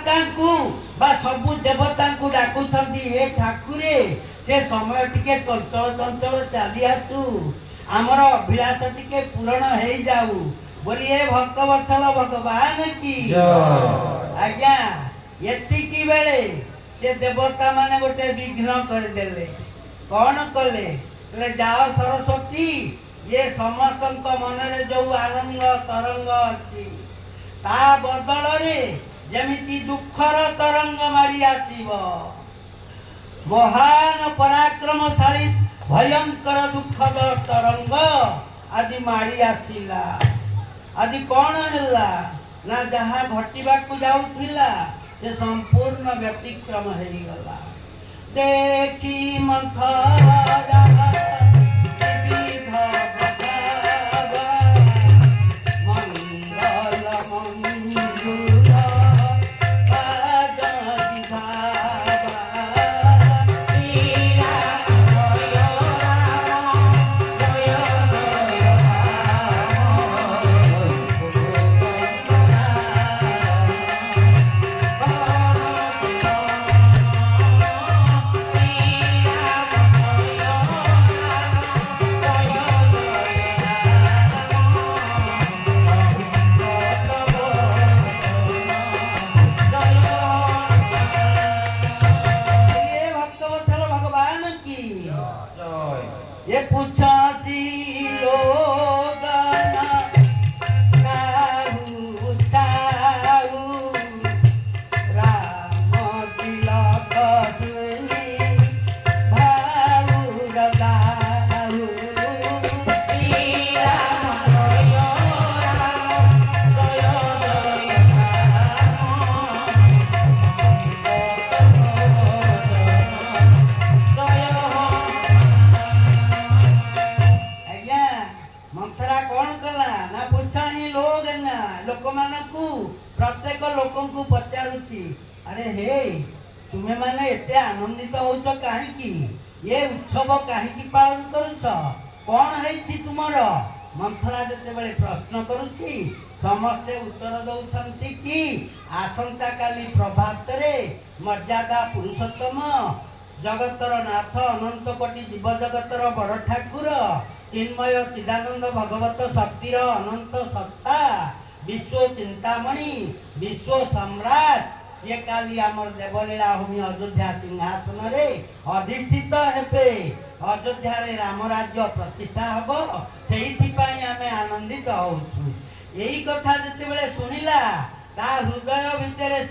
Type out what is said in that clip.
देवता को बा सबु देवता को डाकुछंती हे ठाकुरे से समय टिके चंचल चंचल चली आसू आमर अभिलाष टिके पूरण हो जाऊ बोली हे भक्त वत्सल भगवान की आज्ञा एतिकी बेले से देवता माने गोटे विघ्न करदेले कौन कले जाओ सरस्वती ये समस्त मनरे जो आनंद तरंग अच्छी ता बदल रे जमिति दुखर तरंग मारी आसीब महान पराक्रमशाली भयंकर दुखद तरंग आज मारी आसीला आज कौन है ना जहाँ घटवा को जाऊला से संपूर्ण व्यतिक्रम हो गला देखी मंथरा ये पूछा सी लोग राम तिलक मंथरा कौन कला ना पूछानी लोग ना लोक मानकू प्रत्येक लोक पचारुची अरे हे तुम्हें माने एते आनंदित होच काहीकि ये उत्सव काहीकि पालन करुछ कौन है तुमर मंथरा जते बेले प्रश्न करुछि समस्ते उत्तर दउछंती कि आसंता काली प्रभात रे मर्यादा पुरुषोत्तम जगतर नाथ अनंत कोटि जीव जगतर बड़ ठाकुर चिन्मय चिदानंद भगवत शक्तिर अनंत सत्ता विश्व चिंतामणि विश्व सम्राट ये काली आमर देवलीला भूमि अयोध्या सिंहासन रे अधिष्ठित हेबे अयोध्या रे राम राज्य प्रतिष्ठा हब सेहिथि पई आमे आनंदित होउछु एई कथा जते बेले सुनिला ता हृदय भितरे